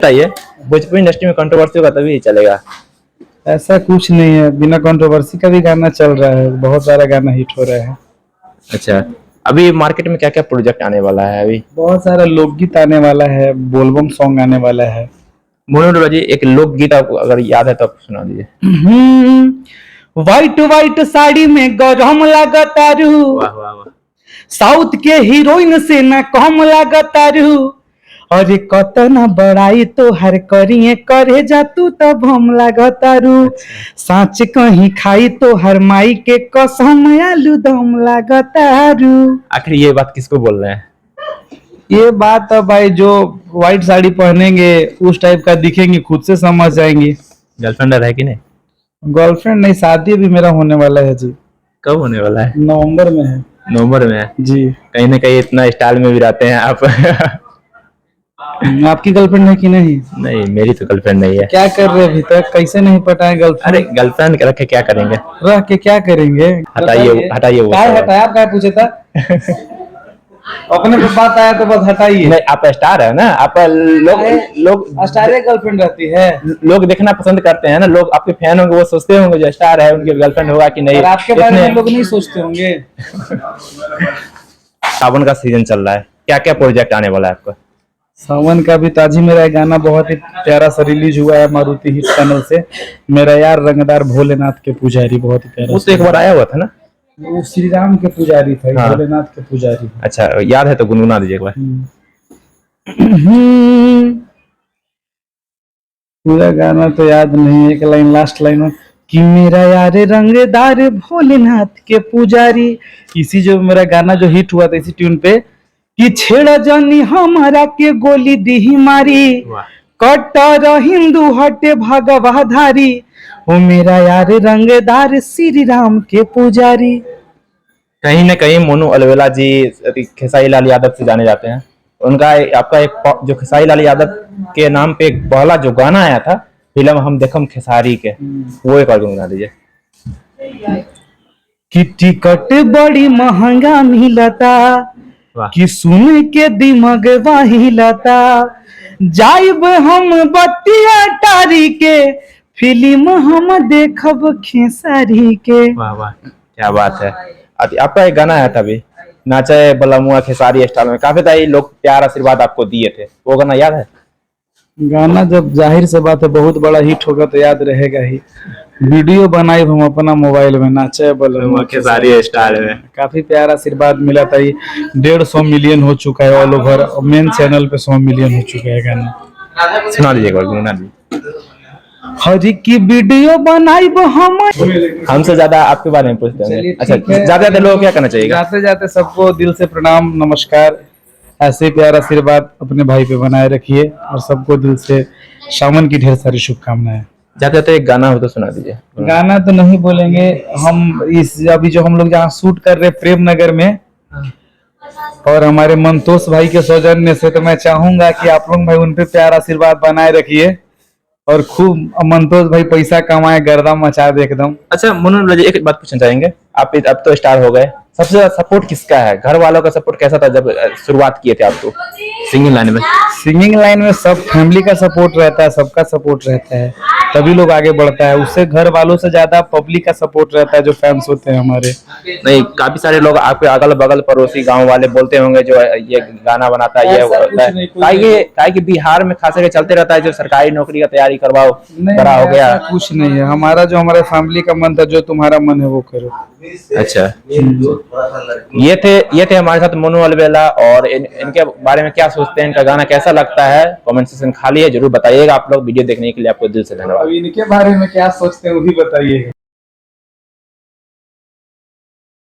बताइए, भोजपुरी इंडस्ट्री में कंट्रोवर्सी होगा तभी चलेगा। ऐसा कुछ नहीं है, बिना कंट्रोवर्सी का भी गाना चल रहा है, बहुत सारा गाना हिट हो रहा है। अच्छा, अभी मार्केट में क्या क्या प्रोजेक्ट आने वाला है? अभी बहुत सारा लोकगीत आने वाला है, बोलबम सॉन्ग आने वाला है। मोनू जी, एक लोकगीत आपको अगर याद है तो आप सुना दीजिए। व्हाइट व्हाइट साड़ी में गरम लागतारू, वाह वाह वाह। साउथ के हीरोइन से ना कम लागतारू। अरे कतना बड़ाई तो हर करिए करे जा तू तब हम लागतारू। साँच कहीं खाई तो हर माई के कसम आलू दम लागतारू। आखिर ये बात किसको बोल रहे हैं? ये बात तो भाई जो व्हाइट साड़ी पहनेंगे उस टाइप का दिखेंगे खुद से समझ जाएंगे। गर्लफ्रेंड है कि नहीं? गर्लफ्रेंड नहीं, शादी भी मेरा होने वाला है जी। कब होने वाला है? नवंबर में है। नवंबर में है जी। कहीं ना कहीं इतना स्टाइल में भी रहते हैं आप। आपकी गर्लफ्रेंड है कि नहीं? नहीं, मेरी तो गर्लफ्रेंड नहीं है। क्या कर रहे अभी तक, कैसे नहीं पटाए गर्लफ्रेंड? अरे गर्लफ्रेंड रख के क्या करेंगे? रह के क्या करेंगे? हटाइए हटाइए वो क्या सब। हटाया? आप क्या पूछे था? अपने पे बात आया तो बस हटाइए। नहीं, आप स्टार है ना, आप लोग स्टार गर्लफ्रेंड रहती है। लोग देखना पसंद करते हैं ना, लोग आपके फैन होंगे, वो सोचते होंगे जो स्टार है उनकी गर्लफ्रेंड होगा कि नहीं। और आपके बारे में लोग नहीं सोचते होंगे। सावन का सीजन चल रहा है, क्या क्या प्रोजेक्ट आने वाला है आपका? सावन का भी ताजी मेरा गाना बहुत ही प्यारा सा रिलीज हुआ है मारुति हिट चैनल से। मेरा यार रंगदार भोलेनाथ के पुजारी, बहुत ही प्यारा। वो तो एक बार आया हुआ था ना। वो श्री राम के पुजारी थे। हाँ। भोलेनाथ के पुजारी। अच्छा, याद है तो गुनगुना दीजिए एक बार। पूरा गाना तो याद नहीं, एक लाइन, लास्ट लाइन में कि मेरा यार रंगदार भोलेनाथ के पुजारी। इसी जो मेरा गाना जो हिट हुआ था इसी ट्यून पे कि छेड़ा जानी हमारा के गोली दी मारी, कट्टर हिंदू हटे भगवाधारी। वो मेरा यार रंगदार श्री राम के पुजारी। कहीं ना कहीं मोनू अलवेला जी खेसारी लाल यादव से जाने जाते हैं। उनका आपका एक जो खेसारी लाल यादव के नाम पे एक पहला जो गाना आया था फिल्म हम देखम खेसारी के, वो एक और गुनगुना दीजिए। कि टिकट बड़ी महंगा मिलता, कि सुन के दिमाग हिलता। जाइब हम बतिया टारी के, फिल्म हम देखब खेसारी के। वाह वाह, क्या बात है। आपका एक गाना आया था अभी, नाचे बलमुआ खेसारी स्टाइल में, काफी सारे लोग प्यार आशीर्वाद आपको दिए थे, वो गाना याद है? गाना जब जाहिर से बात है बहुत बड़ा हिट होगा तो याद रहेगा ही। वीडियो बनाई हम अपना मोबाइल में, नाचे बलमुआ खेसारी स्टाइल में, काफी प्यारा आशीर्वाद मिला था। ये 150 मिलियन हो चुका है ऑल ओवर, मेन चैनल पे 100 मिलियन हो चुका है गाना। सुना दीजिए एक बार, गुनगुना दीजिए। हरी की वीडियो बनाई हम। हमसे ज्यादा आपके बारे में पूछते हैं। अच्छा, ज्यादा लोगों को क्या करना चाहिए? जाते जाते सबको दिल से प्रणाम नमस्कार। ऐसे प्यार आशीर्वाद अपने भाई पे बनाए रखिए और सबको दिल से सावन की ढेर सारी शुभकामनाएं। जाते जाते एक गाना हो तो सुना दीजिए। गाना तो नहीं बोलेंगे हम, इस अभी जो हम लोग जहाँ शूट कर रहे प्रेम नगर में, और हमारे मंतोष भाई के सौजन्य से, तो मैं चाहूंगा कि आप लोग भाई उन पे प्यार आशीर्वाद बनाए रखिए और खूब मंतोष भाई पैसा कमाए, गर्दा मचा दे एकदम। अच्छा मोनू जी, एक बात पूछना चाहेंगे, आप अब तो स्टार हो गए, सबसे ज्यादा सपोर्ट किसका है? घर वालों का सपोर्ट कैसा था जब शुरुआत किए थे आप तो सिंगिंग लाइन में? सिंगिंग लाइन में सब फैमिली का सपोर्ट रहता है, सबका सपोर्ट रहता है, तभी लोग आगे बढ़ता है। उससे घर वालों से ज्यादा पब्लिक का सपोर्ट रहता है, जो फैंस होते हैं हमारे। नहीं, काफी सारे लोग आपके अगल बगल पड़ोसी गांव वाले बोलते होंगे जो ये गाना बनाता है, ये होता है काहे कि बिहार में खास करके चलते रहता है जो सरकारी नौकरी का तैयारी करवाओ, बड़ा हो गया। कुछ नहीं है, हमारा जो हमारे फैमिली का मन था, जो तुम्हारा मन है वो करो। अच्छा, ये थे हमारे साथ मोनू अलवेला, और इनके बारे में क्या सोचते हैं, इनका गाना कैसा लगता है, कमेंट सेक्शन खाली है, जरूर बताइएगा। आप लोग वीडियो देखने के लिए आपको दिल से धन्यवाद। इनके बारे में क्या सोचते हैं वो भी बताइएगा।